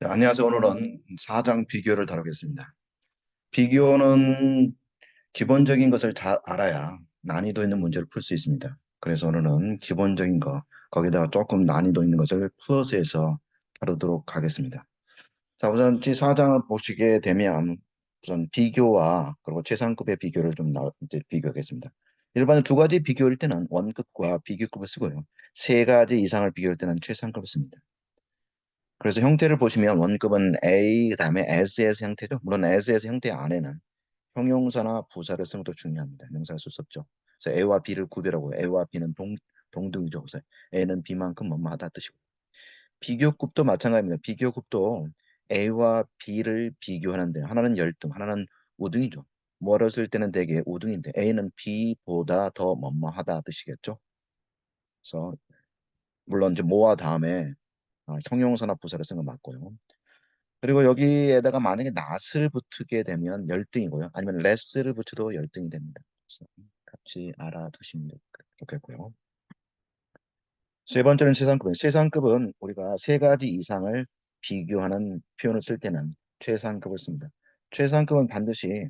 네, 안녕하세요. 오늘은 사장 비교를 다루겠습니다. 비교는 기본적인 것을 잘 알아야 난이도 있는 문제를 풀 수 있습니다. 그래서 오늘은 기본적인 거, 거기다가 조금 난이도 있는 것을 플러스 해서 다루도록 하겠습니다. 자, 우선 이 사장을 보시게 되면 우선 비교와 그리고 최상급의 비교를 이제 비교하겠습니다. 일반적으로 두 가지 비교일 때는 원급과 비교급을 쓰고요. 세 가지 이상을 비교할 때는 최상급을 씁니다. 그래서 형태를 보시면 원급은 A, 그다음에 as 형태죠. 물론 as 형태 안에는 형용사나 부사를 쓰는 것도 중요합니다. 명사를 쓸 수 없죠. 그래서 A와 B를 구별하고 A와 B는 동등이죠. 그래서 A는 B만큼 뭐뭐하다 뜻이고. 비교급도 마찬가지입니다. 비교급도 A와 B를 비교하는데 하나는 열등, 하나는 우등이죠. 뭐를 쓸 때는 대개 우등인데 A는 B보다 더 뭐뭐하다 뜻이겠죠. 그래서 물론 이제 뭐와 다음에 형용사나 부사를 쓴 건 맞고요. 그리고 여기에다가 만약에 not을 붙이게 되면 열등이고요. 아니면 less를 붙여도 열등이 됩니다. 그래서 같이 알아두시면 좋겠고요. 세 번째는 최상급은 최상급은 우리가 세 가지 이상을 비교하는 표현을 쓸 때는 최상급을 씁니다. 최상급은 반드시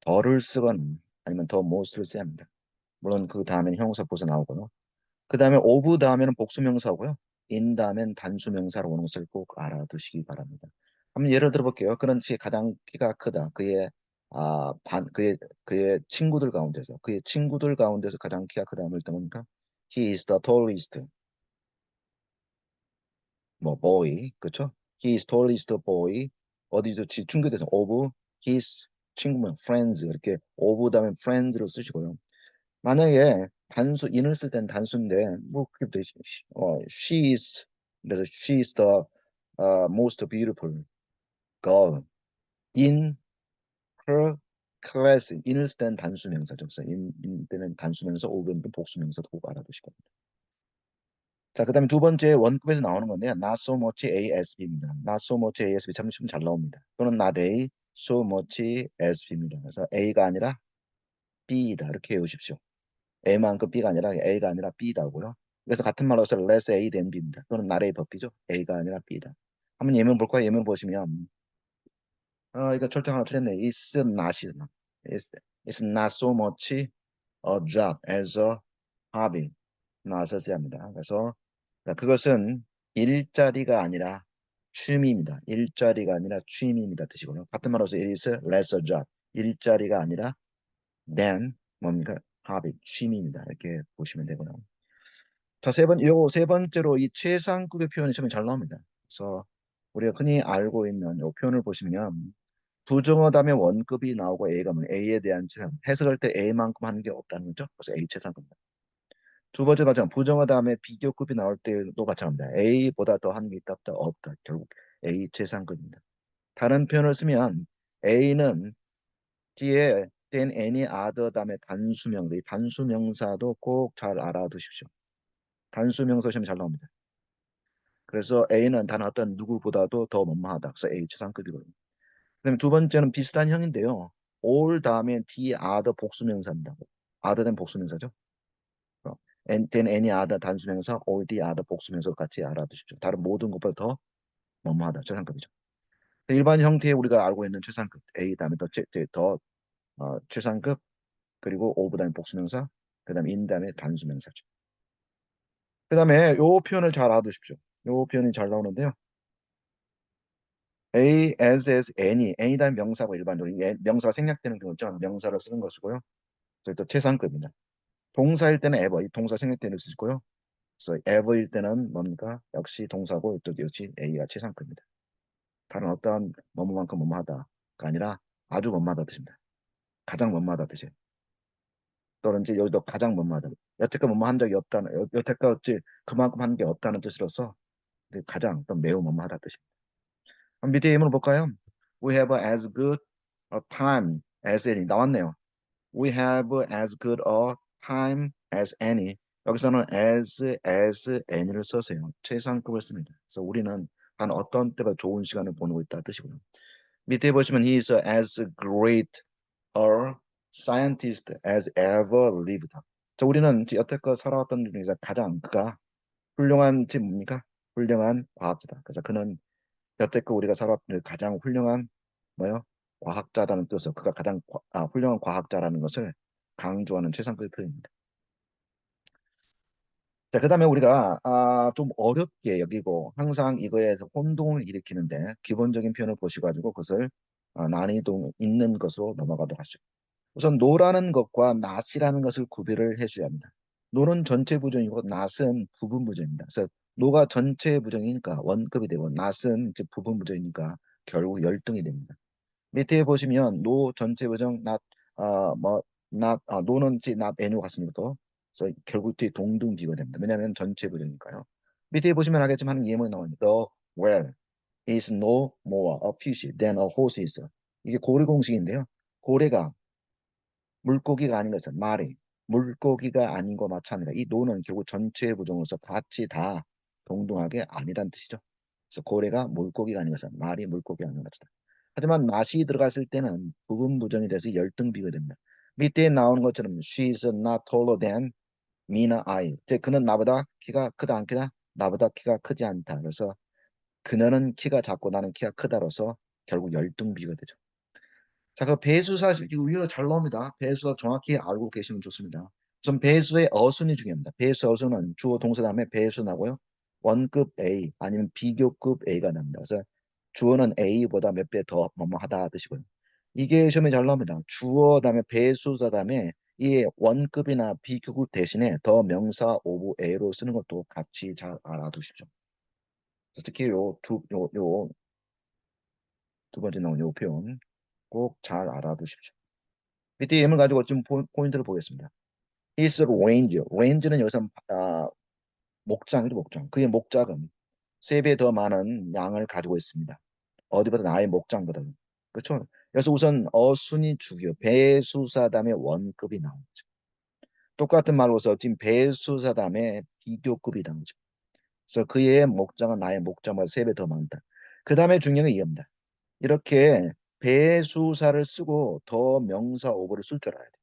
더를 쓰거나 아니면 더 most를 써야 합니다. 물론 그 다음에는 형용사 부사 나오고요. 그 다음에 of 다음에는 복수명사고요. in 다음엔 단수명사로 오는 것을 꼭 알아두시기 바랍니다. 한번 예를 들어볼게요. 그는 가장 키가 크다. 그의 친구들 가운데서 가장 키가 크다. 뭐 일단 뭡니까? He is the tallest 뭐 boy, 그렇죠? He is tallest boy. 어디서 충격돼서 of his 친구면 friends 이렇게 of 다음에 friends로 쓰시고요. 만약에 단수 in을 쓸 때는 단수인데 뭐 그게 되지. She is 그래서 she is the most beautiful girl in her class. in을 쓸 때는 단수 명사죠. 그래서 in 때는 단수 명사, of는 복수 명사도 꼭 알아두시고. 자, 그다음에 두 번째 원급에서 나오는 건데요. Not so much ASB입니다. Not so much ASB 참 잘 나옵니다. 또는 not A, so much SB입니다. 그래서 A가 아니라 B이다 이렇게 외우십시오. A만큼 B가 아니라 A가 아니라 B다고요. 그래서 같은 말로서 less A than B입니다. 또는 not A 법이죠. A가 아니라 B다. 한번 예문 볼까요? 예문 보시면 이거 절대 하나 틀렸네. It's, it's not so much a job as a hobby. not을 써야 합니다. 그래서 자, 그것은 일자리가 아니라 취미입니다. 일자리가 아니라 취미입니다. 뜻이고요. 같은 말로서 it is less a job. 일자리가 아니라 than 뭡니까? hobby, 취미입니다. 이렇게 보시면 되고요. 자, 요 세 번째로 이 최상급의 표현이 참 잘 나옵니다. 그래서 우리가 흔히 알고 있는 요 표현을 보시면 부정어 다음에 원급이 나오고 A가 뭐 A에 대한 해석할 때 A만큼 하는 게 없다는 거죠. 그래서 A 최상급입니다. 두 번째 마찬가지 부정어 다음에 비교급이 나올 때도 마찬가지입니다. A보다 더 하는 게 있다 없다. 결국 A 최상급입니다. 다른 표현을 쓰면 A는 뒤에 then any other 다음에 단수명사, 이 단수명사도 꼭 잘 알아두십시오. 단수명사 시험에 잘 나옵니다. 그래서 A는 단 어떤 누구보다도 더 뭐뭐하다. 그래서 A 최상급이거든요. 그다음에 두 번째는 비슷한 형인데요. all 다음에 the other 복수명사입니다. other 된 복수명사죠. and then any other 단수명사, all the other 복수명사 같이 알아두십시오. 다른 모든 것보다 더 뭐뭐하다. 최상급이죠. 일반 형태에 우리가 알고 있는 최상급 A 다음에 최상급 그리고 of 다음에 복수명사 그다음에 in 다음에 단수명사죠. 그다음에 요 표현을 잘 알아두십시오. 요 표현이 잘 나오는데요. A, as, any 다음에 명사고 일반적으로 명사가 생략되는 경우 있죠. 명사를 쓰는 것이고요. 그래서 또 최상급입니다. 동사일 때는 ever, 이 동사 생략되는 것이고요. 그래서 ever일 때는 뭡니까? 역시 동사고 또 역시 A가 최상급입니다. 다른 어떠한 뭐뭐만큼 뭐뭐하다가 아니라 아주 뭐뭐하다 뜻입니다. 가장 뭐뭐하다 뜻이에요. 또는 이제 여기도 가장 뭐뭐하다. 여태껏 뭐뭐 한 적이 없다는 여태껏 그만큼 한 게 없다는 뜻으로서 가장 또 매우 뭐뭐하다 뜻입니다. 그럼 밑에 예문을 볼까요? We have as good a time as any. 나왔네요. We have as good a time as any. 여기서는 as any를 써서요. 최상급을 씁니다. 그래서 우리는 단 어떤 때보다 좋은 시간을 보내고 있다 뜻이고요. 밑에 보시면 he is as great a scientist as ever lived. 자, 우리는 여태껏 살아왔던 중에서 가장 그가 훌륭한 뭡니까? 훌륭한 과학자다. 그래서 그는 여태껏 우리가 살아왔던 가장 훌륭한 뭐요? 과학자라는 뜻으로 그가 가장 훌륭한 과학자라는 것을 강조하는 최상급의 표현입니다. 자, 그다음에 우리가 좀 어렵게 여기고 항상 이거에서 혼동을 일으키는데 기본적인 표현을 보시가지고 그것을 난이도 있는 것으로 넘어가도록 하시죠. 우선 노라는 것과 낫이라는 것을 구별을 해줘야 합니다. 노는 전체 부정이고 낫은 부분 부정입니다. 그래서 노가 전체 부정이니까 원급이 되고 낫은 이제 부분 부정이니까 결국 열등이 됩니다. 밑에 보시면 노 전체 부정 노는 이제 not 애뇨 같습니다. 또 그래서 결국 뒤에 동등 비교가 됩니다. 왜냐하면 전체 부정이니까요. 밑에 보시면 알겠지만 예문이 나옵니다. The well is no more a fish than a horse is. 이게 고래 공식인데요. 고래가 물고기가 아닌 것은 말이 물고기가 아닌 것 마찬가지입니다. 이 노는 결국 전체 부정으로서 같이 다 동등하게 아니란 뜻이죠. 그래서 고래가 물고기가 아닌 것은 말이 물고기가 아닌 것이다. 하지만 낫이 들어갔을 때는 부분 부정이 돼서 열등 비교됩니다. 밑에 나오는 것처럼 she is not taller than me나 I. 즉 그는 나보다 키가 크다 안 크다? 나보다 키가 크지 않다. 그래서 그녀는 키가 작고 나는 키가 크다로서 결국 열등 비교가 되죠. 자, 그 배수사 의외로 잘 나옵니다. 배수사 정확히 알고 계시면 좋습니다. 우선 배수의 어순이 중요합니다. 배수 어순은 주어 동사 다음에 배수 나고요. 원급 A 아니면 비교급 A가 납니다. 그래서 주어는 A보다 몇 배 더 뭐뭐 하다 뜻이고요. 이게 시험에 잘 나옵니다. 주어 다음에 배수사 다음에 이 원급이나 비교급 대신에 더 명사 오브 A로 쓰는 것도 같이 잘 알아두십시오. 특히 두 번째 나온 요 표현 꼭 잘 알아두십시오. 밑에 예문 가지고 좀 포인트를 보겠습니다. is range. range는 여기서 목장이죠, 목장. 그의 목장은 3배 더 많은 양을 가지고 있습니다. 어디보다 나의 목장보다. 그렇죠? 그래서 우선 어순이 주요. 배수사 다음에 원급이 나오죠. 똑같은 말로서 지금 배수사 다음에 비교급이 나오죠. 그래서 그의 목장은 나의 목장보다 3배 더 많다. 그 다음에 중요한 게 이겁니다. 이렇게 배수사를 쓰고 더 명사 오브를 쓸 줄 알아야 돼.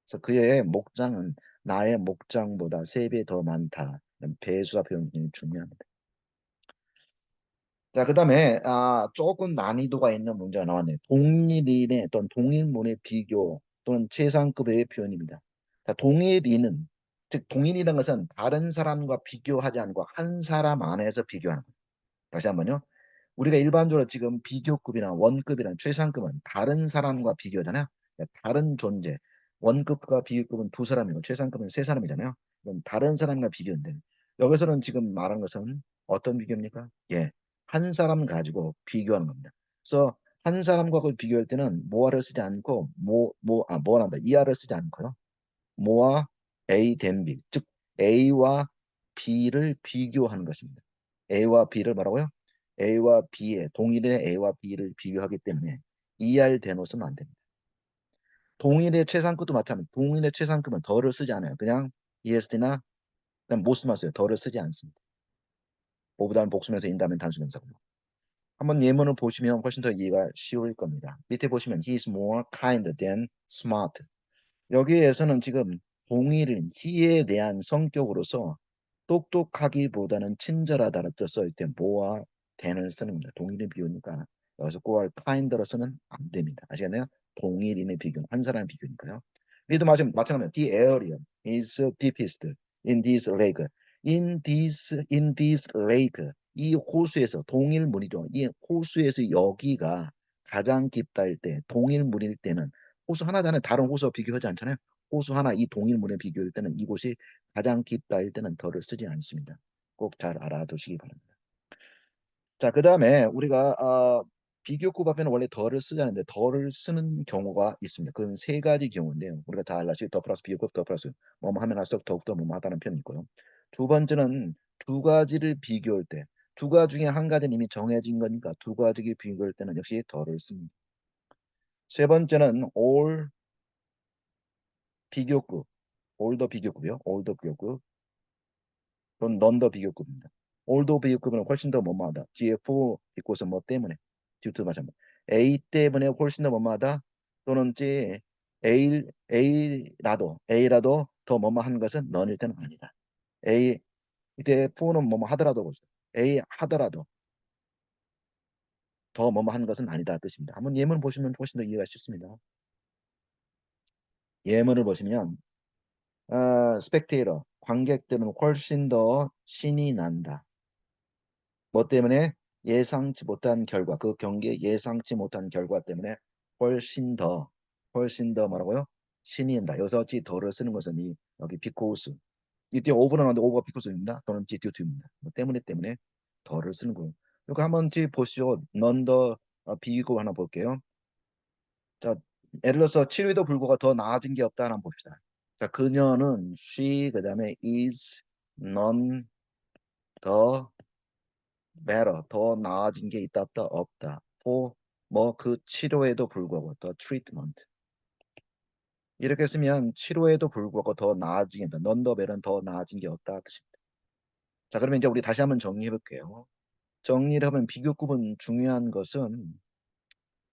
그래서 그의 목장은 나의 목장보다 3배 더 많다. 배수사 표현이 중요합니다. 자, 그 다음에 조금 난이도가 있는 문제가 나왔네요. 동일인의 또는 동일문의 비교 또는 최상급의 표현입니다. 자, 동일인은 즉 동일이라는 것은 다른 사람과 비교하지 않고 한 사람 안에서 비교하는 거예요. 다시 한번요. 우리가 일반적으로 지금 비교급이나 원급이나 최상급은 다른 사람과 비교잖아요. 그러니까 다른 존재. 원급과 비교급은 두 사람이고 최상급은 세 사람이잖아요. 그럼 다른 사람과 비교인데 여기서는 지금 말하는 것은 어떤 비교입니까? 예, 한 사람 가지고 비교하는 겁니다. 그래서 한 사람과 그 비교할 때는 모아를 쓰지 않고 뭐란다. 이하를 쓰지 않고요. 모아 A 된 B, 즉 A와 B를 비교하는 것입니다. A와 B를 뭐라고요? A와 B의 동일의 A와 B를 비교하기 때문에 ER 대노 쓰면 안 됩니다. 동일의 최상급도 마찬가지. 동일의 최상급은 더를 쓰지 않아요. 그냥 ESD나 그냥 못 쓰면 써요. 더를 쓰지 않습니다. 보보다는 복수명사, 인다면 단수명사고요. 한번 예문을 보시면 훨씬 더 이해가 쉬울 겁니다. 밑에 보시면 he is more kind than smart. 여기에서는 지금 동일인 he에 대한 성격으로서 똑똑하기보다는 친절하다를 써일 때 뭐와 than을 쓰는 겁니다. 동일인 비교니까 여기서 꼭알 kind로서는 안 됩니다. 아시겠나요? 동일인의 비교, 한 사람의 비교니까요. 얘도 마찬가지입니다. The area is deepest in this lake. In this lake. 이 호수에서 동일물이죠. 이 호수에서 여기가 가장 깊다 할 때, 동일물일 때는 호수 하나잖아요. 다른 호수와 비교하지 않잖아요. 호수 하나 이 동일물에 비교할 때는 이곳이 가장 깊다일 때는 더를 쓰지 않습니다. 꼭 잘 알아두시기 바랍니다. 자, 그 다음에 우리가 비교급 앞에는 원래 더를 쓰지 않는데 더를 쓰는 경우가 있습니다. 그건 세 가지 경우인데요. 우리가 다 알다시피 더 플러스 비교급 더 플러스 뭐뭐 하면 할수록 더욱더 뭐뭐 하다는 표현이 있고요. 두 번째는 두 가지를 비교할 때 두 가지 중에 한 가지는 이미 정해진 거니까 두 가지를 비교할 때는 역시 더를 씁니다. 세 번째는 all 비교급, 올더 비교급이요. 올더 비교급. 그건 넌더 비교급입니다. 올더 비교급은 훨씬 더 뭐뭐하다. 뒤에 for 있고서 뭐 때문에 due to 마찬가지. A 때문에 훨씬 더 뭐뭐하다. 또는 A라도 더 뭐뭐 하는 것은 넌일 때는 아니다. A 이때 for는 뭐뭐 하더라도 보죠. A 하더라도 더 뭐뭐 하는 것은 아니다 뜻입니다. 한번 예문 보시면 훨씬 더 이해가 쉽습니다. 예문을 보시면 스펙테이터 관객들은 훨씬 더 신이 난다. 뭐 때문에? 예상치 못한 결과, 그 경기에 예상치 못한 결과 때문에 훨씬 더 뭐라고요? 신이 난다. 여기서 더를 쓰는 것은 이 여기 because, 이때 오버는 나오는데 오버가 because입니다. 또는 due to입니다. 뭐 때문에 더를 쓰는 거예요. 이거 한번 보시죠. none the 비교 하나 볼게요. 자, 예를 들어서 7위도 불구하고 더 나아진 게 없다 한번 봅시다. 자, 그녀는 she 그다음에 is none the better, 더 나아진 게 있다 없다 없다. for 뭐 그 치료에도 불구하고 더 treatment, 이렇게 쓰면 치료에도 불구하고 더 나아진 게 있다. none the better는 더 나아진 게 없다 뜻입니다. 자, 그러면 이제 우리 다시 한번 정리해 볼게요. 정리를 하면 비교급은 중요한 것은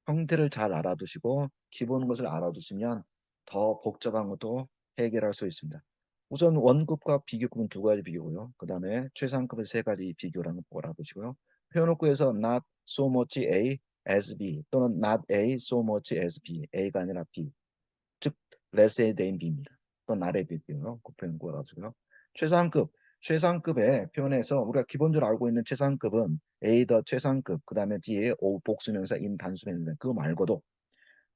형태를 잘 알아두시고 기본 것을 알아두시면 더 복잡한 것도 해결할 수 있습니다. 우선 원급과 비교급은 두 가지 비교고요. 그 다음에 최상급은 세 가지 비교라는 걸 알아두시고요. 표현업구에서 not so much A as B 또는 not A so much as B, A가 아니라 B, 즉 less A than B입니다. 또 not A B고요. 그 표현구 알아두시고요. 최상급, 최상급의 표현에서 우리가 기본적으로 알고 있는 최상급은 A 더 최상급, 그 다음에 뒤에 O 복수명사 in 단수명사, 그거 말고도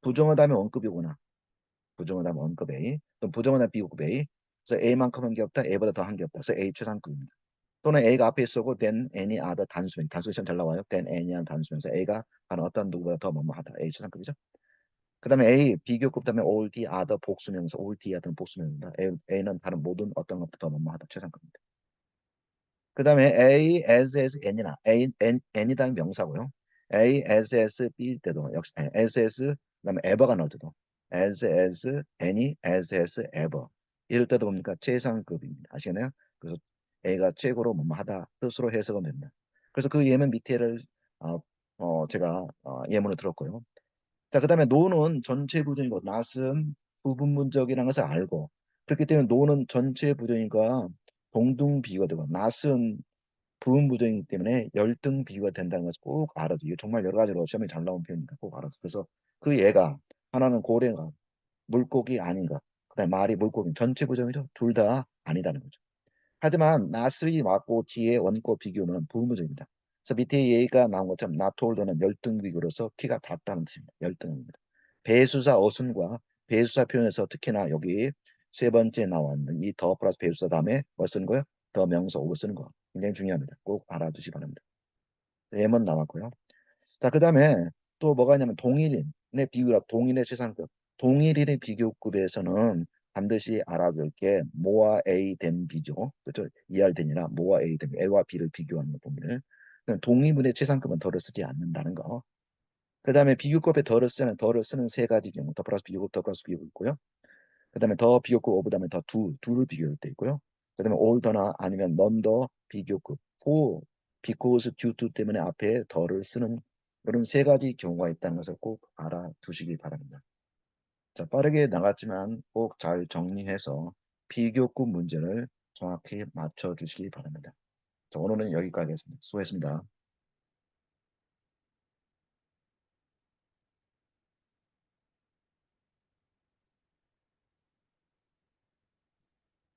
부정어다음에 원급이구나. 부정어다음에 원급 A, 또 부정어다음에 비급급 A. 그래서 A만큼 한 게 없다, A보다 더 한 게 없다. 그래서 A 최상급입니다. 또는 A가 앞에 있었고 then any other 단수명, 단수 시험 잘 나와요. then any한 단수명사, A가 하는 어떤 누구보다 더 뭐뭐하다. A 최상급이죠. 그 다음에 A 비교급 다음에 all the other 복수명사, all the other 복수명입니다. A는 다른 모든 어떤 것보다 더 뭐뭐하다. 최상급입니다. 그 다음에 A, as, N이나 N이다는 명사고요. A, as, B일 때도 역시 as, 그다음에 ever가 나올 때도 as, N이 as, ever 이럴 때도 뭡니까? 최상급입니다. 아시겠나요? 그래서 A가 최고로 뭐뭐 하다 뜻으로 해석은 됩니다. 그래서 그 예문 밑에를 어, 제가 예문을 들었고요. 자, 그 다음에 no는 전체 부정이고 not은 부분 문적이라는 것을 알고, 그렇기 때문에 no는 전체 부정이가 동등 비교가 되고 not은 부분 부정이기 때문에 열등 비교가 된다는 것을 꼭 알아도, 이게 정말 여러 가지로 시험에 잘 나온 표현이니까 꼭 알아도. 그래서 그 얘가 하나는 고래가 물고기 아닌가, 그다음에 말이 물고기 전체 부정이죠. 둘 다 아니다는 거죠. 하지만 나스이 맞고 뒤에 원고 비교는 부분부정입니다. 그래서 밑에 얘기가 나온 것처럼 나톨드는 열등 비교로서 키가 같다는 뜻입니다. 열등입니다. 배수사 어순과 배수사 표현에서 특히나 여기 세 번째 나왔는 이 더 플러스 배수사 다음에 뭐 쓰는 거예요? 더 명사 오고 쓰는 거 굉장히 중요합니다. 꼭 알아두시기 바랍니다. 예문 나왔고요. 자, 그 다음에 또 뭐가 있냐면 동일인의 비교라, 동일의 최상급. 동일인의 비교급에서는 반드시 알아둘 게 모아 A 된 B죠. 그렇죠? ER 된이나 모아 A 된 A와 B를 비교하는 동일. 동일문의 최상급은 덜을 쓰지 않는다는 거. 그 다음에 비교급에 덜을 쓰는 세 가지 경우, 더 플러스 비교급, 더 플러스 비교급 있고요. 그 다음에 더 비교급 오브 다음에 더 두를 비교할 때 있고요. 그 다음에 올더나 아니면 넌더 비교급 for, because, due to 때문에 앞에 더를 쓰는 이런 세 가지 경우가 있다는 것을 꼭 알아두시기 바랍니다. 자, 빠르게 나갔지만 꼭 잘 정리해서 비교급 문제를 정확히 맞춰주시기 바랍니다. 자, 오늘은 여기까지 하겠습니다. 수고했습니다.